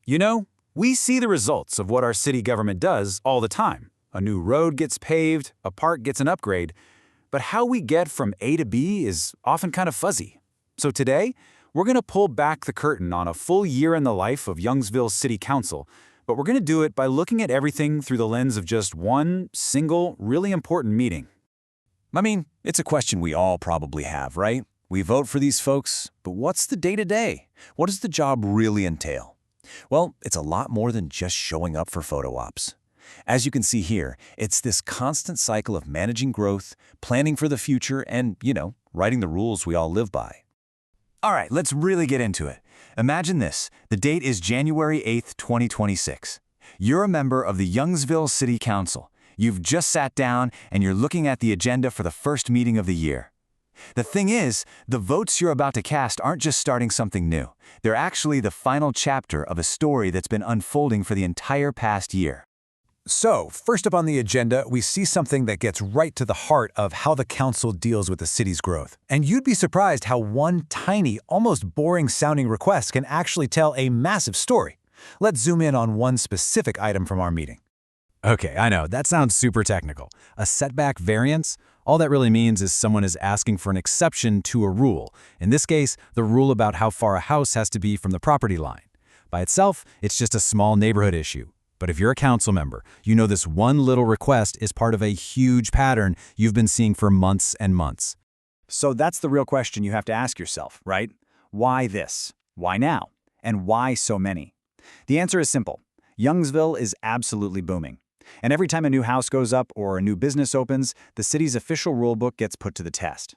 You know, we see the results of what our city government does all the time. A new road gets paved, a park gets an upgrade, but how we get from A to B is often kind of fuzzy. So today, we're going to pull back the curtain on a full year in the life of Youngsville City Council, but we're going to do it by looking at everything through the lens of just one single, really important meeting. I mean, it's a question we all probably have, right? We vote for these folks, but what's the day-to-day? What does the job really entail? Well, it's a lot more than just showing up for photo ops. As you can see here, it's this constant cycle of managing growth, planning for the future, and, writing the rules we all live by. All right, let's really get into it. Imagine this. The date is January 8th, 2026. You're a member of the Youngsville City Council. You've just sat down and you're looking at the agenda for the first meeting of the year. The thing is, the votes you're about to cast aren't just starting something new. They're actually the final chapter of a story that's been unfolding for the entire past year. So, first up on the agenda, we see something that gets right to the heart of how the council deals with the city's growth. And you'd be surprised how one tiny, almost boring-sounding request can actually tell a massive story. Let's zoom in on one specific item from our meeting. Okay, I know, that sounds super technical. A setback variance? All that really means is someone is asking for an exception to a rule. In this case, the rule about how far a house has to be from the property line. By itself, it's just a small neighborhood issue. But if you're a council member, you know this one little request is part of a huge pattern you've been seeing for months and months. So that's the real question you have to ask yourself, right? Why this? Why now? And why so many? The answer is simple. Youngsville is absolutely booming. And every time a new house goes up or a new business opens, the city's official rulebook gets put to the test.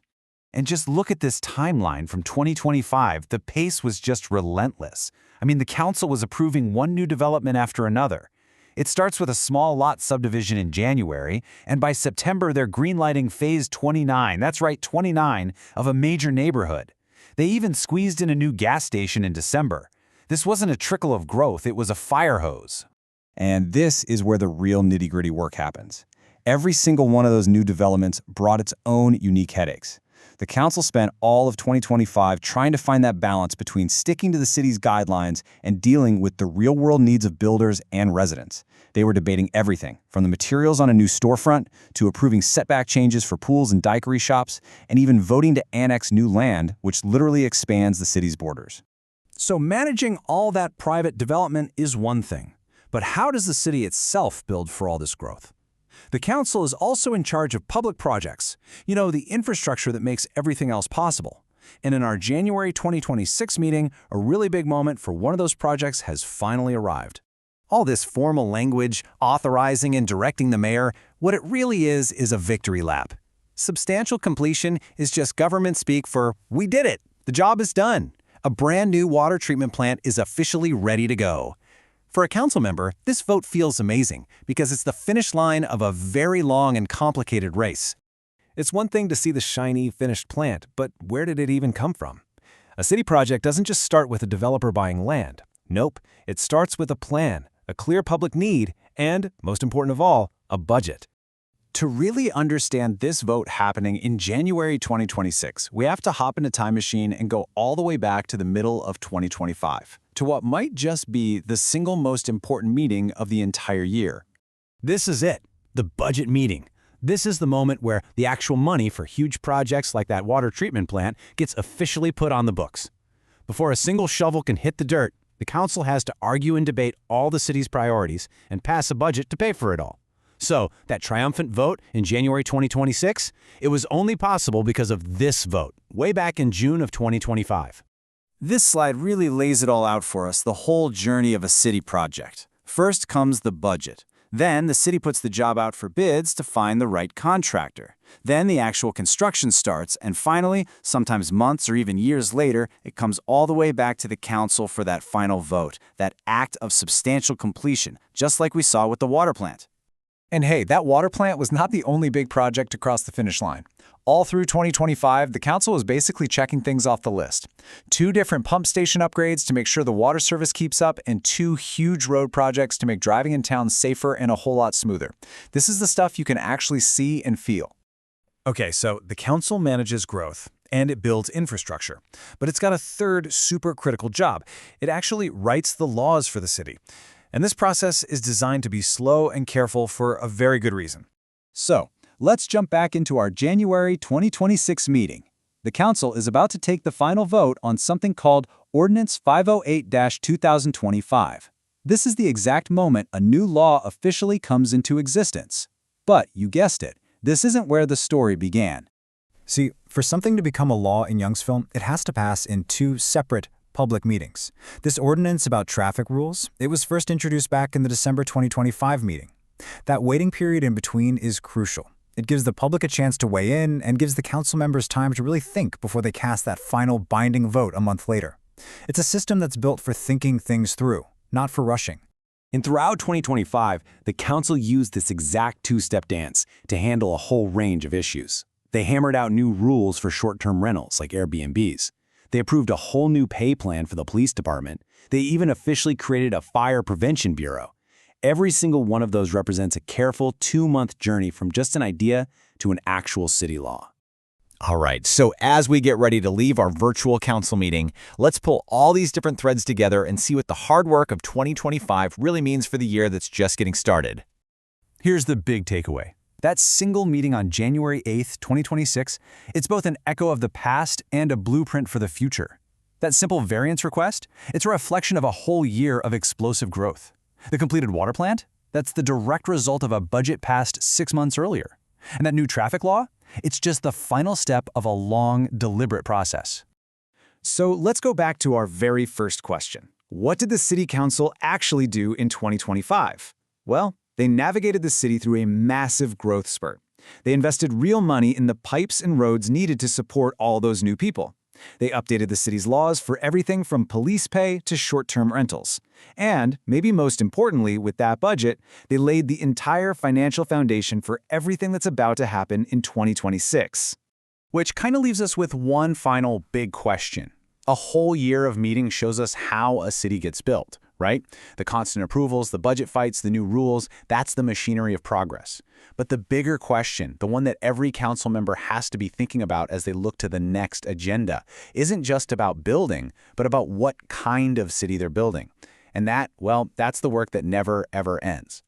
And just look at this timeline from 2025. The pace was just relentless. I mean, the council was approving one new development after another. It starts with a small lot subdivision in January, and by September they're greenlighting Phase 29, that's right, 29, of a major neighborhood. They even squeezed in a new gas station in December. This wasn't a trickle of growth, it was a fire hose. And this is where the real nitty-gritty work happens. Every single one of those new developments brought its own unique headaches. The council spent all of 2025 trying to find that balance between sticking to the city's guidelines and dealing with the real-world needs of builders and residents. They were debating everything, from the materials on a new storefront to approving setback changes for pools and daiquiri shops, and even voting to annex new land, which literally expands the city's borders. So managing all that private development is one thing. But how does the city itself build for all this growth? The council is also in charge of public projects, the infrastructure that makes everything else possible. And in our January 2026 meeting, a really big moment for one of those projects has finally arrived. All this formal language, authorizing and directing the mayor, what it really is a victory lap. Substantial completion is just government speak for, we did it, the job is done. A brand new water treatment plant is officially ready to go. For a council member, this vote feels amazing because it's the finish line of a very long and complicated race. It's one thing to see the shiny, finished plant, but where did it even come from? A city project doesn't just start with a developer buying land. Nope, it starts with a plan, a clear public need, and, most important of all, a budget. To really understand this vote happening in January 2026, we have to hop in a time machine and go all the way back to the middle of 2025, to what might just be the single most important meeting of the entire year. This is it, the budget meeting. This is the moment where the actual money for huge projects like that water treatment plant gets officially put on the books. Before a single shovel can hit the dirt, the council has to argue and debate all the city's priorities and pass a budget to pay for it all. So, that triumphant vote in January 2026, it was only possible because of this vote, way back in June of 2025. This slide really lays it all out for us, the whole journey of a city project. First comes the budget. Then the city puts the job out for bids to find the right contractor. Then the actual construction starts, and finally, sometimes months or even years later, it comes all the way back to the council for that final vote, that act of substantial completion, just like we saw with the water plant. And hey, that water plant was not the only big project to cross the finish line. All through 2025, the council was basically checking things off the list. 2 different pump station upgrades to make sure the water service keeps up, and 2 huge road projects to make driving in town safer and a whole lot smoother. This is the stuff you can actually see and feel. Okay, so the council manages growth. and it builds infrastructure. But it's got a third super critical job. It actually writes the laws for the city. And this process is designed to be slow and careful for a very good reason. So, let's jump back into our January 2026 meeting. The council is about to take the final vote on something called Ordinance 508-2025. This is the exact moment a new law officially comes into existence. But, you guessed it, this isn't where the story began. See, for something to become a law in Youngsville, it has to pass in two separate public meetings. This ordinance about traffic rules, it was first introduced back in the December 2025 meeting. That waiting period in between is crucial. It gives the public a chance to weigh in and gives the council members time to really think before they cast that final binding vote a month later. It's a system that's built for thinking things through, not for rushing. And throughout 2025, the council used this exact two-step dance to handle a whole range of issues. They hammered out new rules for short-term rentals like Airbnbs. They approved a whole new pay plan for the police department. They even officially created a fire prevention bureau. Every single one of those represents a careful 2-month journey from just an idea to an actual city law. All right, so as we get ready to leave our virtual council meeting, let's pull all these different threads together and see what the hard work of 2025 really means for the year that's just getting started. Here's the big takeaway. That single meeting on January 8th, 2026, it's both an echo of the past and a blueprint for the future. That simple variance request, it's a reflection of a whole year of explosive growth. The completed water plant, that's the direct result of a budget passed 6 months earlier. And that new traffic law, it's just the final step of a long, deliberate process. So let's go back to our very first question. What did the City Council actually do in 2025? Well, they navigated the city through a massive growth spurt. They invested real money in the pipes and roads needed to support all those new people. They updated the city's laws for everything from police pay to short-term rentals. And, maybe most importantly, with that budget, they laid the entire financial foundation for everything that's about to happen in 2026. Which kind of leaves us with one final big question. A whole year of meetings shows us how a city gets built, right? The constant approvals, the budget fights, the new rules, that's the machinery of progress. But the bigger question, the one that every council member has to be thinking about as they look to the next agenda, isn't just about building, but about what kind of city they're building. And that, well, that's the work that never, ever ends.